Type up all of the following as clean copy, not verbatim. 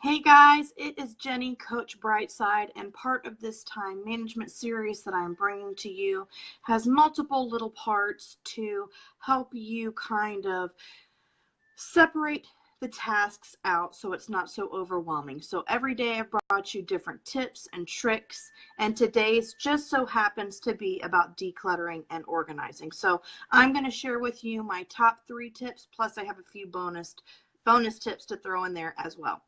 Hey guys, it is Jenny, Coach Brightside, and part of this time management series that I'm bringing to you has multiple little parts to help you kind of separate the tasks out so it's not so overwhelming. So every day I've brought you different tips and tricks, and today's just so happens to be about decluttering and organizing. So I'm going to share with you my top 3 tips, plus I have a few bonus tips to throw in there as well.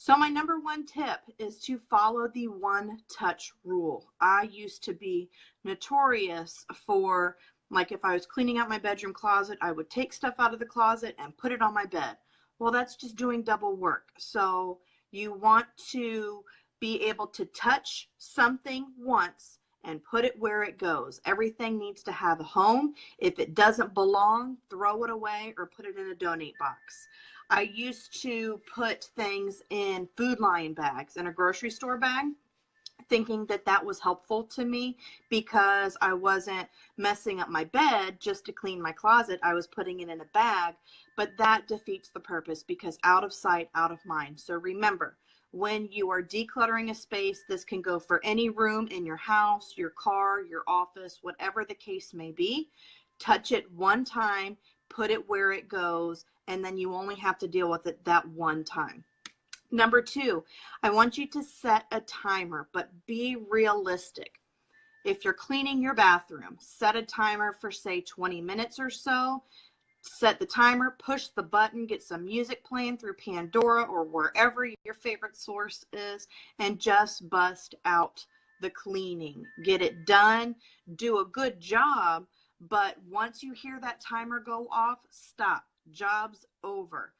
So my number 1 tip is to follow the one touch rule. I used to be notorious for, like, if I was cleaning out my bedroom closet, I would take stuff out of the closet and put it on my bed. Well, that's just doing double work. So you want to be able to touch something once and put it where it goes. Everything needs to have a home. If it doesn't belong, throw it away or put it in a donate box. I used to put things in Food Lion bags, in a grocery store bag, thinking that that was helpful to me because I wasn't messing up my bed just to clean my closet. I was putting it in a bag, but that defeats the purpose because out of sight, out of mind. So remember, when you are decluttering a space, this can go for any room in your house, your car, your office, whatever the case may be. Touch it one time, put it where it goes, and then you only have to deal with it that one time. Number 2, I want you to set a timer, but be realistic. If you're cleaning your bathroom, set a timer for, say, 20 minutes or so. Set the timer, push the button, get some music playing through Pandora or wherever your favorite source is, and just bust out the cleaning. Get it done, do a good job, but once you hear that timer go off, stop. Job's over.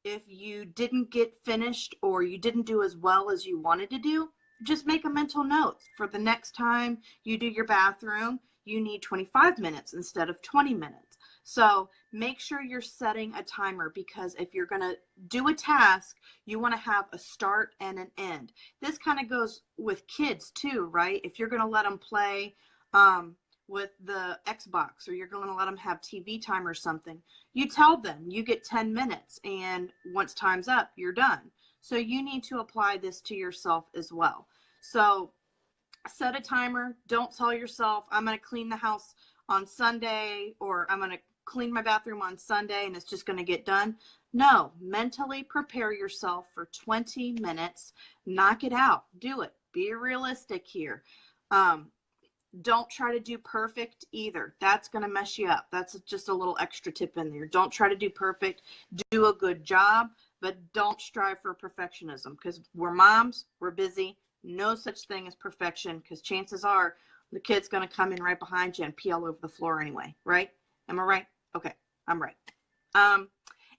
If you didn't get finished or you didn't do as well as you wanted to do, just make a mental note. For the next time you do your bathroom, you need 25 minutes instead of 20 minutes. So make sure you're setting a timer, because if you're going to do a task, you want to have a start and an end. This kind of goes with kids too, right? If you're going to let them play with the Xbox, or you're going to let them have TV time or something, you tell them you get 10 minutes and once time's up, you're done. So you need to apply this to yourself as well. So set a timer. Don't tell yourself, I'm going to clean the house on Sunday, or I'm going to clean my bathroom on Sunday and it's just going to get done. No, mentally prepare yourself for 20 minutes. Knock it out. Do it. Be realistic here. Don't try to do perfect either. That's going to mess you up. That's just a little extra tip in there. Don't try to do perfect. Do a good job, but don't strive for perfectionism, because we're moms, we're busy. No such thing as perfection, because chances are the kid's going to come in right behind you and pee all over the floor anyway, right? Am I right? Okay, I'm right.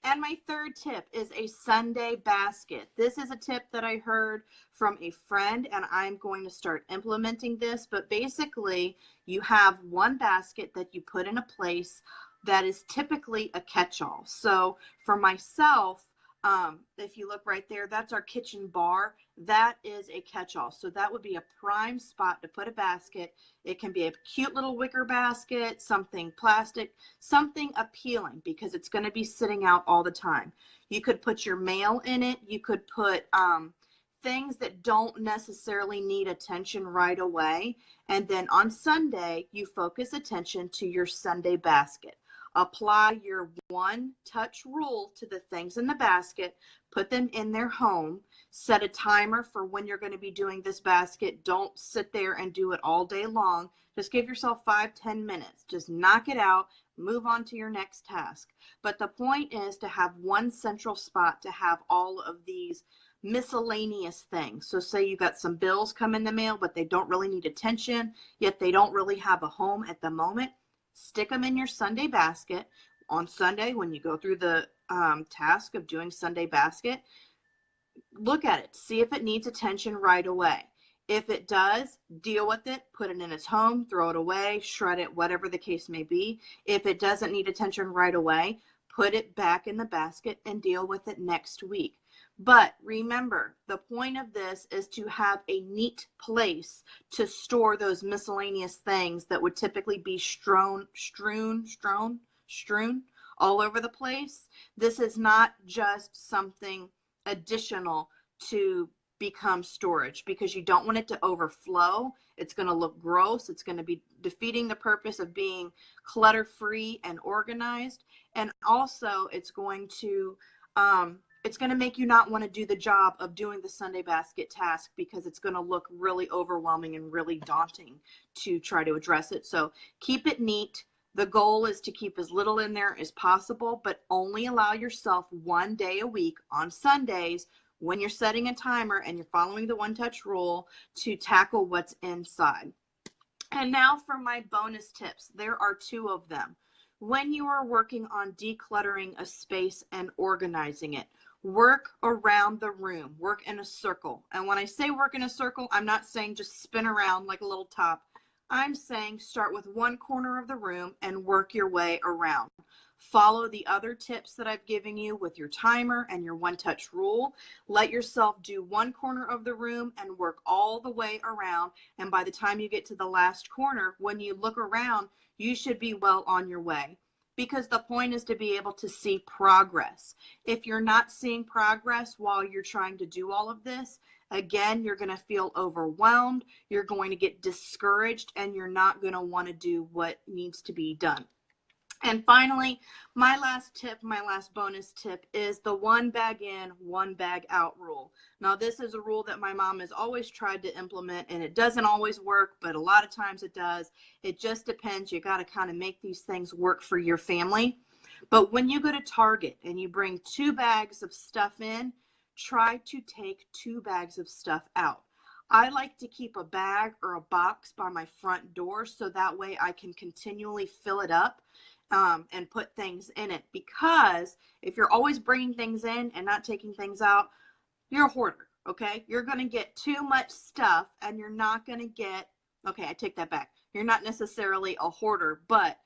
And my 3rd tip is a Sunday basket. This is a tip that I heard from a friend, and I'm going to start implementing this. But basically, you have one basket that you put in a place that is typically a catch-all. So for myself, if you look right there, that's our kitchen bar. That is a catch-all. So that would be a prime spot to put a basket. It can be a cute little wicker basket, something plastic, something appealing, because it's going to be sitting out all the time. You could put your mail in it. You could put things that don't necessarily need attention right away. And then on Sunday, you focus attention to your Sunday basket. Apply your one touch rule to the things in the basket, put them in their home, set a timer for when you're going to be doing this basket. Don't sit there and do it all day long. Just give yourself 5-10 minutes. Just knock it out, move on to your next task. But the point is to have one central spot to have all of these miscellaneous things. So say you got some bills come in the mail, but they don't really need attention, yet they don't really have a home at the moment. Stick them in your Sunday basket. On Sunday, when you go through the task of doing Sunday basket, look at it. See if it needs attention right away. If it does, deal with it. Put it in its home, throw it away, shred it, whatever the case may be. If it doesn't need attention right away, put it back in the basket and deal with it next week. But remember, the point of this is to have a neat place to store those miscellaneous things that would typically be strewn all over the place. This is not just something additional to become storage, because you don't want it to overflow. It's going to look gross. It's going to be defeating the purpose of being clutter free and organized. And also it's going to make you not want to do the job of doing the Sunday basket task, because it's going to look really overwhelming and really daunting to try to address it. So keep it neat. The goal is to keep as little in there as possible, but only allow yourself one day a week on Sundays, when you're setting a timer and you're following the one-touch rule, to tackle what's inside. And now for my bonus tips. There are 2 of them. When you are working on decluttering a space and organizing it, work around the room, work in a circle. And when I say work in a circle, I'm not saying just spin around like a little top. I'm saying start with one corner of the room and work your way around. Follow the other tips that I've given you with your timer and your one-touch rule. Let yourself do one corner of the room and work all the way around. And by the time you get to the last corner, when you look around, you should be well on your way. Because the point is to be able to see progress. If you're not seeing progress while you're trying to do all of this, again, you're going to feel overwhelmed, you're going to get discouraged, and you're not going to want to do what needs to be done. And finally, my last tip, my last bonus tip, is the 1 bag in, 1 bag out rule. Now, this is a rule that my mom has always tried to implement, and it doesn't always work, but a lot of times it does. It just depends. You got to kind of make these things work for your family. But when you go to Target and you bring 2 bags of stuff in, try to take 2 bags of stuff out. I like to keep a bag or a box by my front door, so that way I can continually fill it up and put things in it. Because if you're always bringing things in and not taking things out, you're a hoarder, okay? You're going to get too much stuff, and you're not going to get, okay, I take that back. You're not necessarily a hoarder, but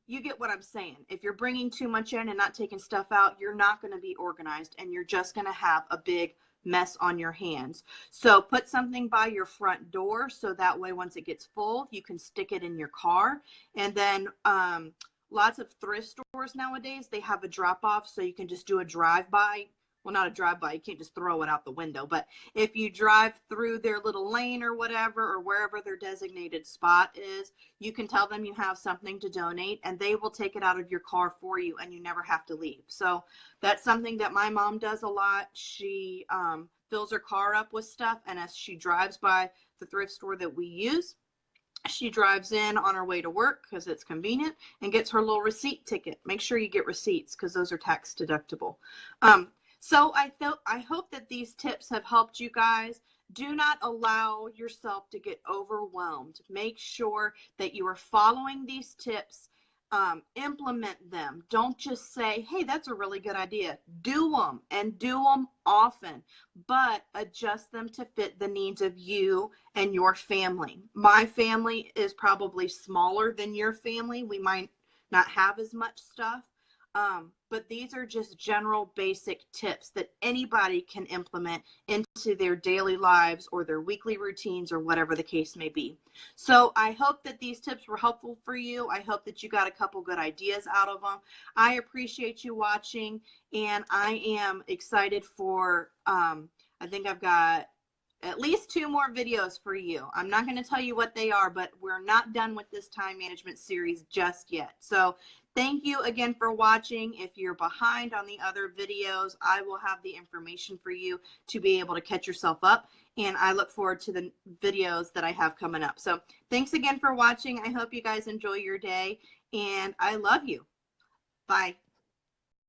you get what I'm saying. If you're bringing too much in and not taking stuff out, you're not going to be organized, and you're just going to have a big mess on your hands. So put something by your front door, so that way once it gets full, you can stick it in your car. And then lots of thrift stores nowadays, they have a drop off, so you can just do a drive-by. Well, not a drive-by, you can't just throw it out the window, but if you drive through their little lane or whatever, or wherever their designated spot is, you can tell them you have something to donate, and they will take it out of your car for you, and you never have to leave. So that's something that my mom does a lot. She fills her car up with stuff, and as she drives by the thrift store that we use, she drives in on her way to work because it's convenient, and gets her little receipt ticket. Make sure you get receipts, because those are tax deductible. So I hope that these tips have helped you guys. Do not allow yourself to get overwhelmed. Make sure that you are following these tips. Implement them. Don't just say, hey, that's a really good idea. Do them, and do them often, but adjust them to fit the needs of you and your family. My family is probably smaller than your family. We might not have as much stuff. But these are just general basic tips that anybody can implement into their daily lives or their weekly routines or whatever the case may be. So I hope that these tips were helpful for you. I hope that you got a couple good ideas out of them. I appreciate you watching, and I am excited for, I think I've got at least 2 more videos for you. I'm not going to tell you what they are, but we're not done with this time management series just yet. So thank you again for watching. If you're behind on the other videos, I will have the information for you to be able to catch yourself up. And I look forward to the videos that I have coming up. So thanks again for watching. I hope you guys enjoy your day, and I love you. Bye.